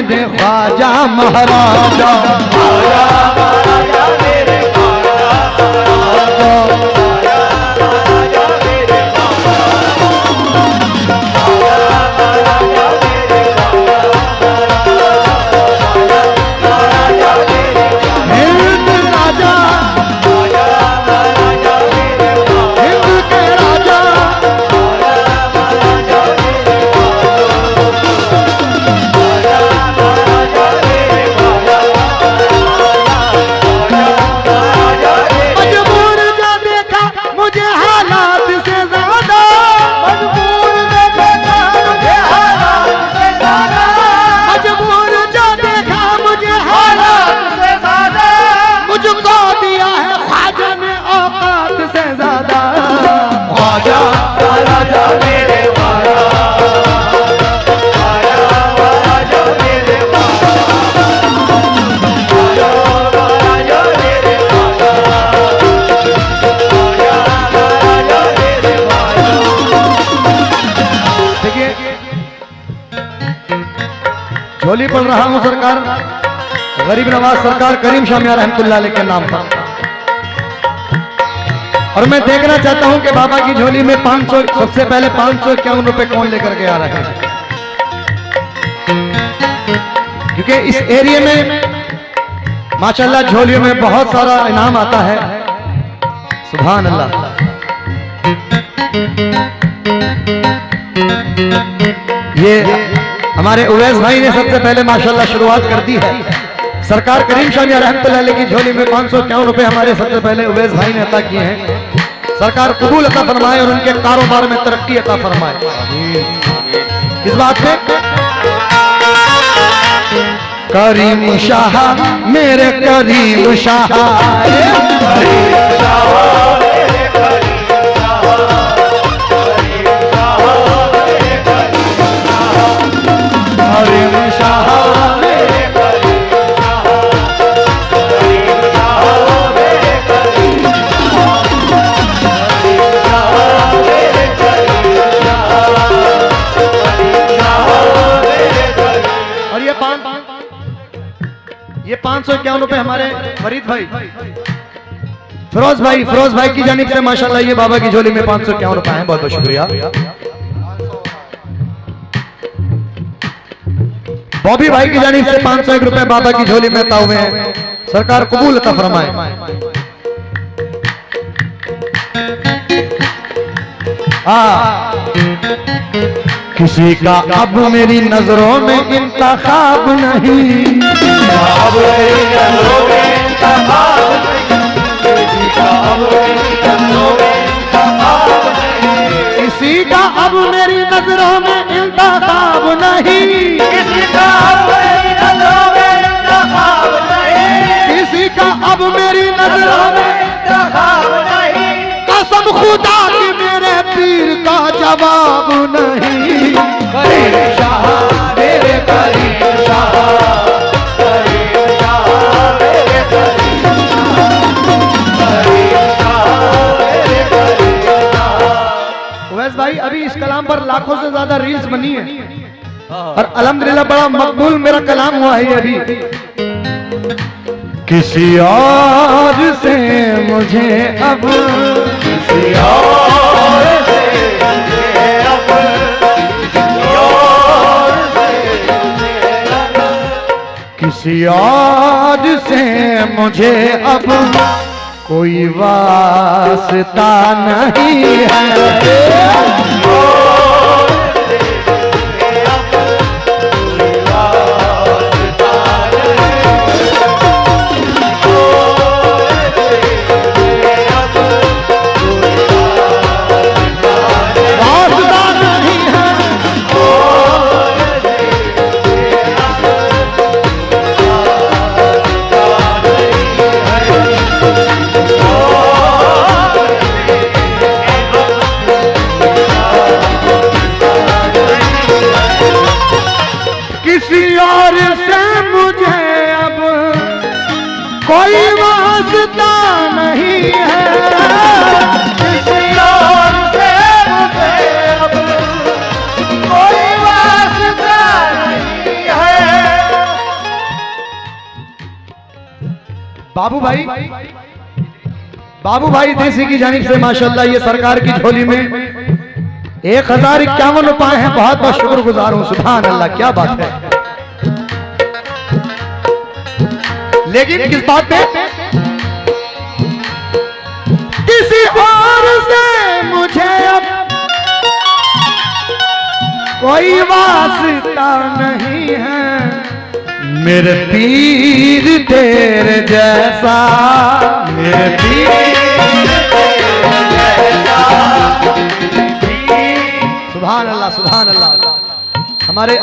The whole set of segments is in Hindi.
मेरे ख्वाजा महाराजा, ख्वाजा महाराजा मेरे ख्वाजा महाराजा, मेरे ख्वाजा महाराजा मेरे ख्वाजा मेरे हिंद राजा, ख्वाजा महाराजा मेरे ख्वाजा, हिंद के राजा, झोली पढ़ रहा हूं सरकार गरीब नवाज सरकार करीम शाह मियां रहमतुल्लाह अलैह के नाम पर। और मैं देखना चाहता हूं कि बाबा की झोली में 500 सबसे पहले 551 रुपए कौन लेकर के आ रहे हैं, क्योंकि इस एरिया में माशाल्लाह झोलियों में बहुत सारा इनाम आता है। सुभान अल्लाह। ये हमारे उवैस भाई ने सबसे पहले माशाल्लाह शुरुआत कर दी है। सरकार करीम शाह मियां रहमतुल्लाह अलैह की झोली में 551 रुपए हमारे सबसे पहले उवैस भाई ने अता किए हैं। सरकार कबूल अता फरमाए और उनके कारोबार में तरक्की अता फरमाए। इस बात पे करीम शाह मेरे करीम शाह, ये 551 रुपए हमारे फरीद भाई फिरोज भाई की जानिब से माशाल्लाह ये बाबा की झोली में 551 रुपए हैं। बहुत बहुत शुक्रिया। बॉबी भाई की जानिब से 501 रुपए बाबा की झोली में अता हुए हैं। सरकार कबूल अता फरमाए। किसी का अब मेरी नजरों में इंतखाब नहीं, अब मेरी नजरों में इंतखाब नहीं, किसी का अब मेरी नजरों में इंतखाब नहीं, किसी का अब मेरी नजरों में इंतखाब नहीं, किसी का अब मेरी नजरों में इंतखाब नहीं, किसी का अब मेरी नजरों में इंतखाब नहीं, कसम खुदा की मेरे पीर का जवाब नहीं। करीम शाह मेरे करीम शाह, करीम शाह मेरे करीम शाह, करीम शाह मेरे करीम शाह। उवैस भाई अभी इस कलाम पर लाखों से ज्यादा रील्स बनी है और अल्हम्दुलिल्लाह बड़ा मकबूल मेरा कलाम हुआ है। अभी किसी और से मुझे अब, किसी और से किसी और से मुझे अब कोई वास्ता नहीं है। कोई वास्ता नहीं है, किसी और से मुझे अब कोई वास्ता नहीं है। बाबू भाई देसी की जानिब से माशाल्लाह ये सरकार की झोली में 1051 रुपए हैं। बहुत बहुत शुक्रगुजार हूं। सुभान अल्लाह, क्या बात है। लेकिन किस बात पे? किसी और से मुझे अब कोई वास्ता नहीं है, मेरे पीर तेरे जैसा, मेरे पीर तेरे जैसा। सुभान अल्लाह, सुभान अल्लाह। हमारे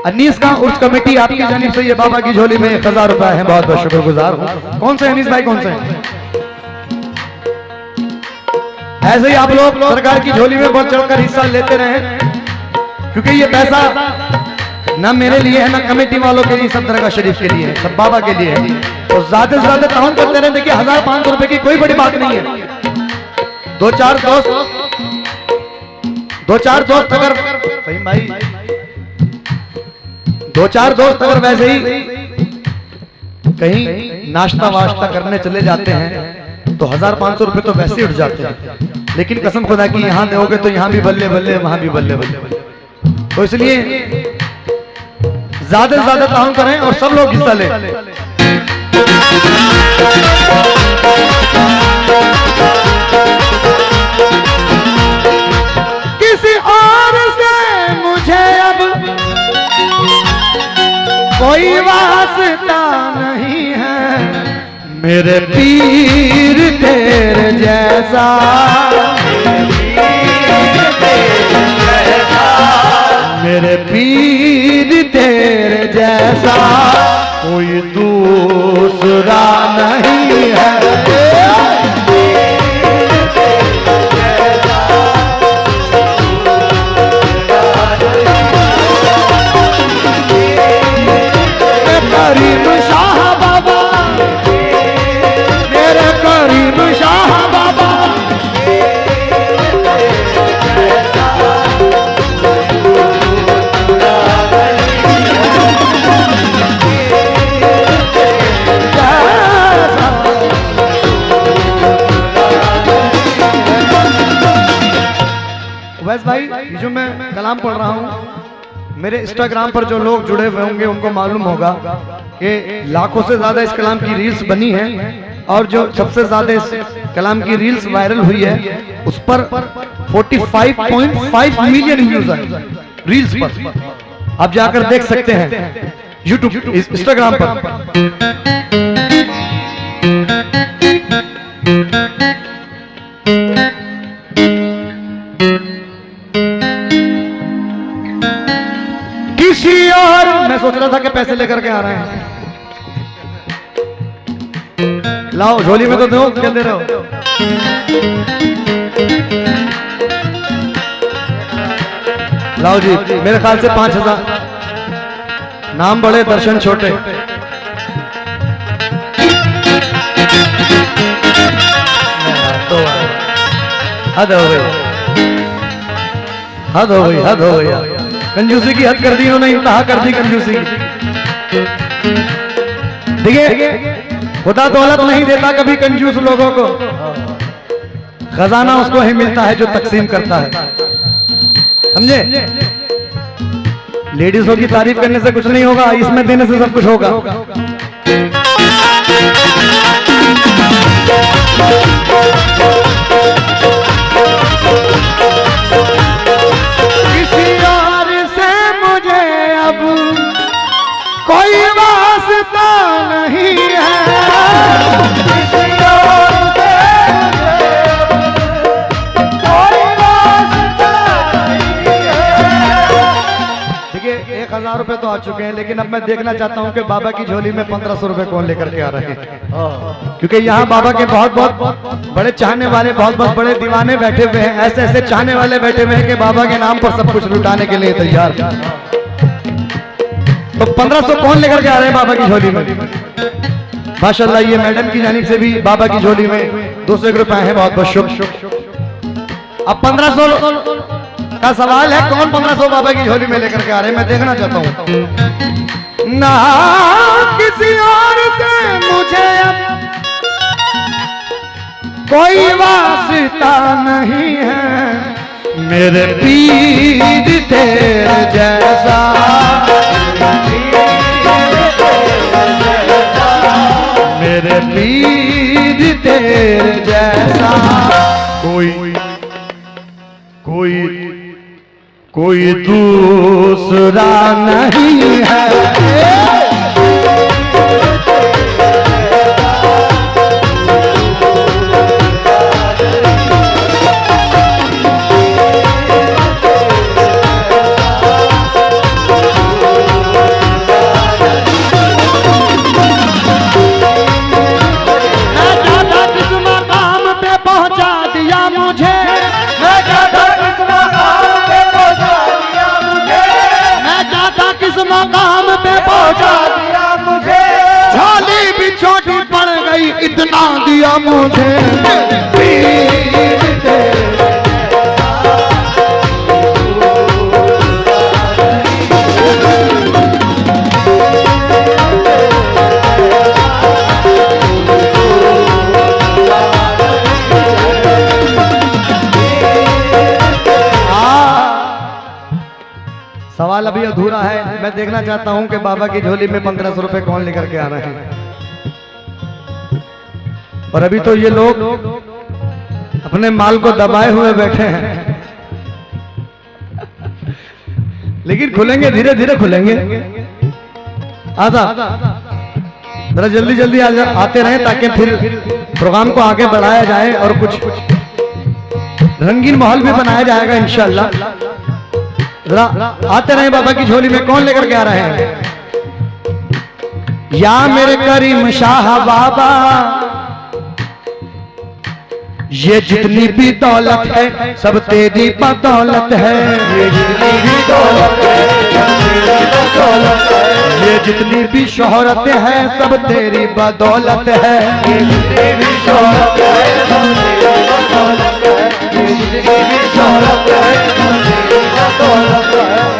अनीस का उर्स कमेटी आपकी जानिब से ये बाबा की झोली में 1000 रुपए है। बहुत बहुत शुक्रगुजार हूँ। कौन से अनीस भाई, कौन से? ऐसे ही आप लोग सरकार की झोली में बढ़ चढ़कर हिस्सा लेते रहे, क्योंकि ये पैसा ना मेरे लिए है ना कमेटी वालों के लिए, सब दरगाह शरीफ के लिए है, सब बाबा के लिए है। और ज्यादा से ज्यादा ताउन करते रहे। देखिए 1500 रुपए की कोई बड़ी बात नहीं है। दो चार दोस्त अगर फहीम भाई, 2-4 दोस्त अगर वैसे ही कहीं नाश्ता वाश्ता करने चले जाते हैं तो 1500 रुपए तो वैसे ही उठ जाते हैं। लेकिन कसम खुदा की यहाँ दोगे तो यहाँ भी बल्ले बल्ले, वहां भी बल्ले बल्ले। तो इसलिए ज्यादा से ज्यादा ताउन करें और सब लोग हिस्सा लें। किसी और से मुझे अब कोई वास्ता नहीं है, मेरे पीर तेरे जैसा, मेरे पीर तेरे जैसा कोई दूसरा नहीं है। करीम शाह बाबा, मेरे करीम शाह बाबा, वैस भाई ये जो मैं कलाम पढ़ रहा हूँ, मेरे इंस्टाग्राम पर जो लोग जुड़े हुए होंगे उनको मालूम होगा कि लाखों से ज्यादा इस कलाम की रील्स बनी है। और जो सबसे ज्यादा इस कलाम की रील्स वायरल हुई है उस पर 45.5 मिलियन व्यूज है रील्स पर। आप जाकर देख सकते हैं यूट्यूब, इंस्टाग्राम पर। किसी और, मैं सोच रहा था कि पैसे लेकर के आ रहे हैं। लाओ झोली में तो दो, क्या दे रहे हो? लाओ जी, मेरे ख्याल से 5000। नाम बड़े दर्शन छोटे। तो हद हो गई, हद हो गई, हद हो गई। कंजूसी की हद कर दी उन्होंने, इंतहा कर दी कंजूसी की। देखिए खुदा दौलत नहीं देता कभी कंजूस लोगों को, खजाना उसको ही मिलता है जो तकसीम करता है। समझे? लेडीजों की तारीफ करने से कुछ नहीं होगा, इसमें देने से सब कुछ होगा। किसी और से मुझे अब कोई वास्ता नहीं है, किसी और से कोई वास्ता नहीं है। देखिए 1000 रुपए तो आ चुके हैं, लेकिन अब मैं देखना चाहता हूं कि बाबा की झोली में 1500 रुपए कौन लेकर के आ रहे हैं। क्योंकि यहाँ बाबा के बहुत बहुत बड़े चाहने वाले, बहुत बहुत बड़े दीवाने बैठे हुए हैं। ऐसे ऐसे चाहने वाले बैठे हुए हैं कि बाबा के नाम पर सब कुछ लुटाने के लिए तैयार। तो 1500 कौन लेकर के आ रहे हैं बाबा की झोली में? माशाल्लाह ये मैडम की जानिब से भी बाबा की झोली में 201 रुपए है। बहुत बहुत शुक्र। अब 1500 का सवाल है, कौन 1500 बाबा की झोली में लेकर के आ रहे हैं, मैं देखना चाहता हूं। ना किसी और से मुझे अब कोई वास्ता नहीं है मेरे पीर तेरे जैसा। मेरे पीर तेरे जैसा कोई दूसरा नहीं है। मकाम पे पहुंचा दिया मुझे, झोली भी छोटी पड़ गई इतना दिया मुझे। सवाल अभी अधूरा है। मैं देखना चाहता हूं कि बाबा की झोली में 1500 रुपए कौन लेकर के आ रहे हैं। और अभी तो ये लोग अपने माल को दबाए हुए बैठे हैं, लेकिन खुलेंगे, धीरे धीरे खुलेंगे। आधा जरा जल्दी जल्दी आते रहें ताकि फिर प्रोग्राम को आगे बढ़ाया जाए और कुछ रंगीन माहौल भी बनाया जाएगा इंशाअल्लाह। जरा आते रहे। बाबा की झोली में कौन लेकर के आ रहे हैं? या मेरे करीम शाह बाबा, ये जितनी भी दौलत है सब तेरी बदौलत है। ये जितनी भी दौलत है ये जितनी भी शोहरत है सब तेरी बदौलत है। ये जितनी भी शोहरत है सब तेरी बदौलत है। ये जितनी भी शोहरत है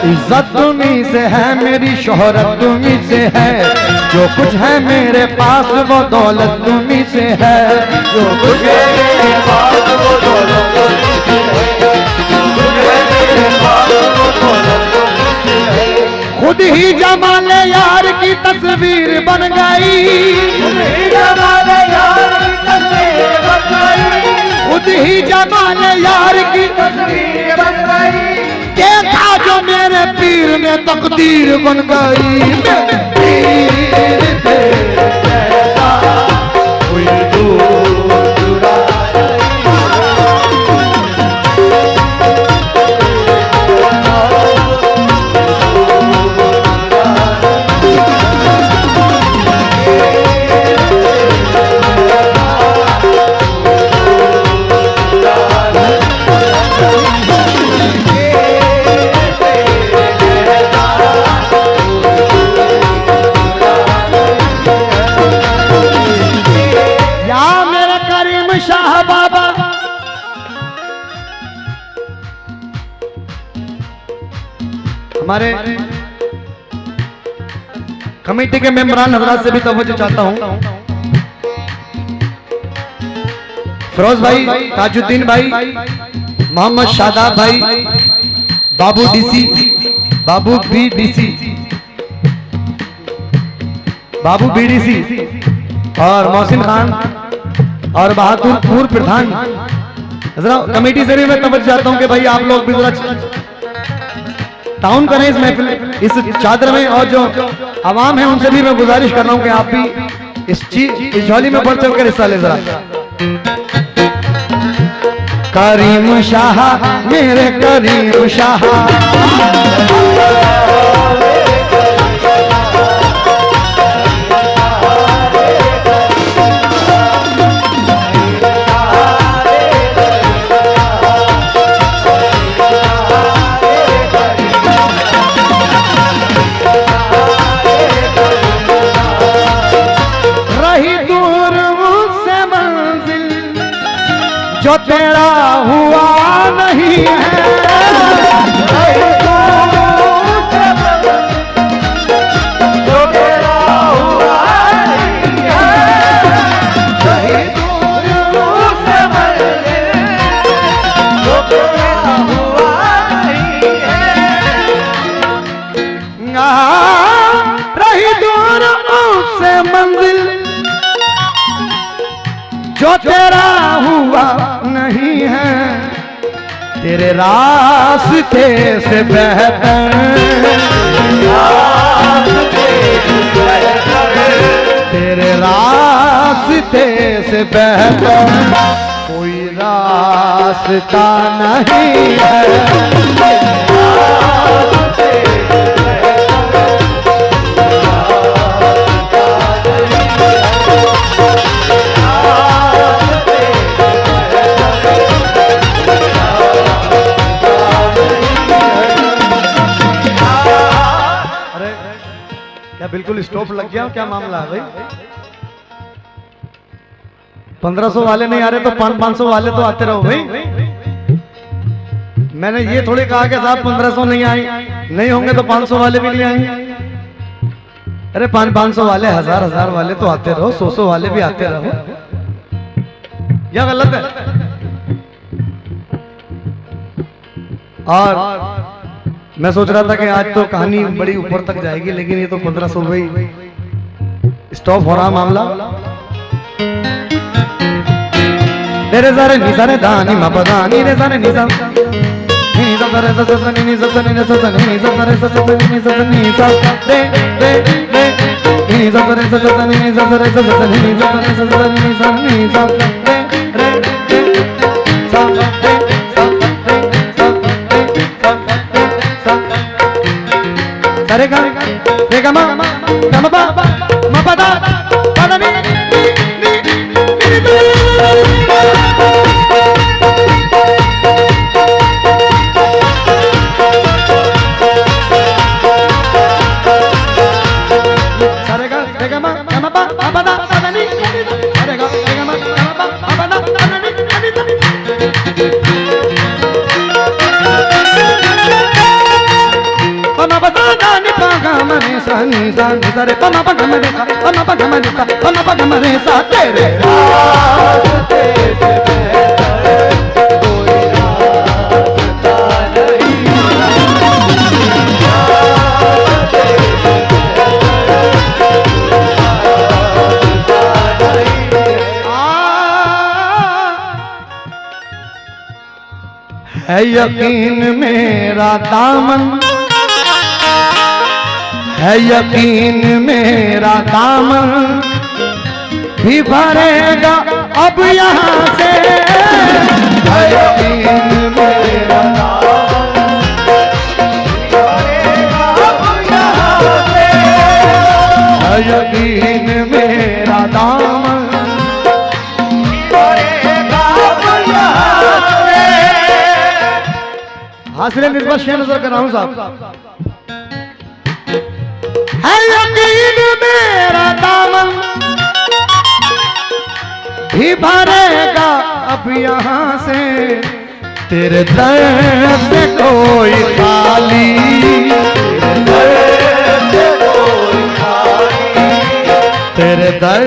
इज्जत तुम्हीं से है, मेरी शोहरत तुम्हीं से है। जो कुछ है मेरे पास वो दौलत तुम्हीं से है। जो कुछ है मेरे पास वो दौलत तुम्हीं से है। जो कुछ है मेरे पास वो दौलत तुम्हीं से है। खुद ही जमाल यार की तस्वीर बन गई। खुद ही जमाल यार की तस्वीर बन गई। खुद ही जमाल यार की तस्वीर बन गई। देखा जो मेरे पीर ने तकदीर बन गई। पीर तेरे जैसा कोई दूसरा हमारे कमेटी के मेंबरान हजरात से भी तवज्जो चाहता हूं। फिरोज भाई, ताजुद्दीन भाई, मोहम्मद शादाब भाई, बाबू डीसी, बाबू बीडीसी, बाबू बीडीसी और मोहसिन खान और बहादुरपुर प्रधान। जरा कमेटी से भी मैं तवज्जो चाहता हूं कि भाई आप लोग भी जरा ताउन करें इस महफिल, इस चादर में। और जो आवाम है उनसे भी मैं गुजारिश कर रहा हूं कि आप भी इस झोली में बढ़ चढ़ कर हिस्सा ले। जरा करीम शाह मेरे करीम शाह, जो तेरा हुआ नहीं है। जो तेरा हुआ नहीं है। जो तेरा हुआ नहीं है तेरे रास्ते से बेहतर, तेरे रास्ते से बेहतर कोई रास्ता नहीं है। क्या बिल्कुल स्टॉप लग गया? क्या मामला है भाई? 1500 वाले नहीं आ रहे तो 500 वाले तो आते रहो भाई। मैंने ये थोड़ी कहा कि साहब 1500 नहीं आए, नहीं होंगे तो 500 वाले भी नहीं आएंगे। अरे 500 वाले, 1000 वाले तो आते रहो, 100 वाले भी आते रहो। या गलत है? और मैं सोच रहा था कि आज तो कहानी बड़ी ऊपर तक जाएगी, लेकिन ये तो 1500 भाई स्टॉप हो रहा मामला। तेरे सारे नी सारे दानी मपदानी रे सारे नी सा नी सा सारे सा सा नी सा सा नी सा सा नी सा सारे सा सा नी सा सा नी सा रे रे रे नी सा सारे सा सा नी सा सारे सा सा नी सा सारे सा सा नी सा नी सा रे रे रे सा रे सारे गा रे गा मा मा पा मा पा दा पा दा नी सारे गा रे गा मा पा मा दा पा दा नी सारे गा रे गा मा पा मा दा पा दा नी पमा पा दा नी पा गा मा रे सा नी सा नी सा रे पमा पा गा मा रे सा पमा पा गा मा रे सा पमा पा गा मा रे सा तेरे रास्ते से बेहतर कोई रास्ता नहीं। है यकीन मेरा दामन, है यकीन मेरा दामन भी भरेगा अब यहाँ से, है यकीन मेरा दामन भी भरेगा अब यहाँ से, है यकीन मेरा दामन भी भरेगा अब यहाँ से। हासिल निस्बत शेर नजर कर रहा हूँ साहब। है यकीन मेरा दामन भी भरेगा अब यहाँ से, तेरे दर से कोई खाली, तेरे दर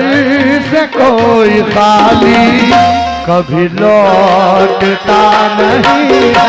से कोई खाली कभी लौटता नहीं है।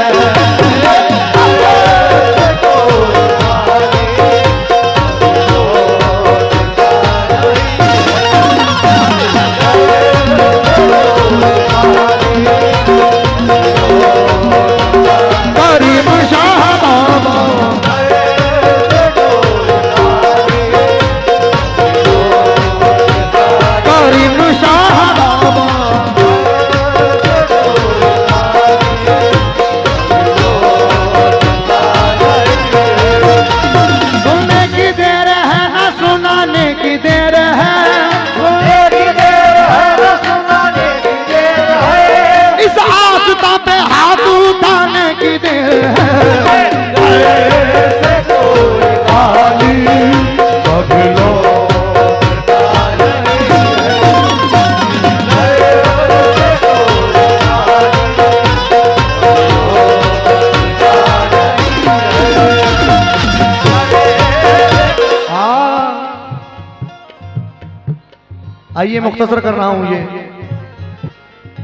आइए मुख्तसर कर रहा हूँ ये,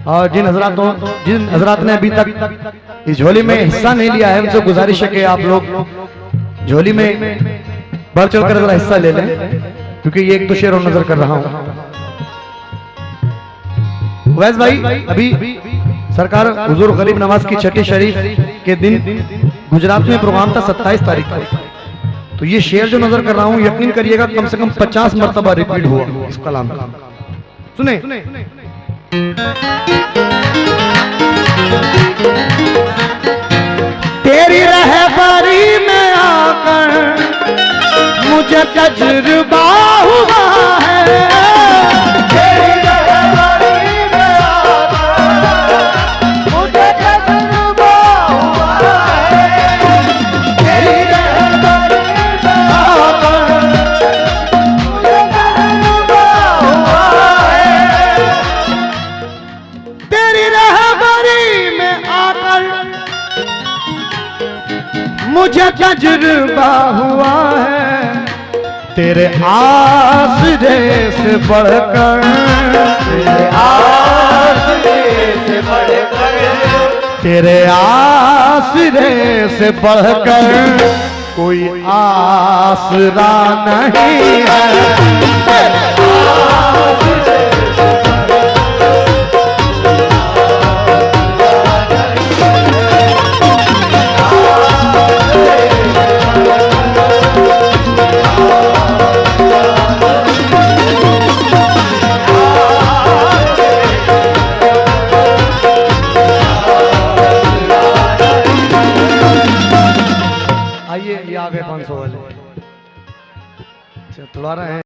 और जिन हजरात ने अभी तक इस झोली में हिस्सा नहीं लिया है उनसे गुजारिश है कि आप लोग झोली में बढ़ चढ़ कर जरा हिस्सा ले लें, क्योंकि ये एक तो शेर और नजर कर रहा हूँ। वैस भाई, अभी सरकार हुजूर गरीब नवाज की छठी शरीफ के दिन गुजरात में प्रोग्राम था 27 तारीख को। तो ये शेर जो नजर कर रहा हूँ, यकीन करिएगा कम से कम 50 मरतबा रिपीट हुआ इस कलाम का। सुने, तेरी रहबरी में आकर मुझे तजुर्बा हुआ है, तेरी रहबरी में आकर मुझे तजुर्बा हुआ है, तेरी रहबरी में आकर मुझे तजुर्बा हुआ है, तेरी रहबरी में आकर मुझे तजुर्बा हुआ है, तेरे आसरे से बढ़कर, तेरे आसरे से बढ़कर, तेरे आसरे से बढ़कर कोई आसरा नहीं है, तेरे आसरे आइए, ये आ गए 500 वाले। अच्छा, थोड़ा रहे हैं।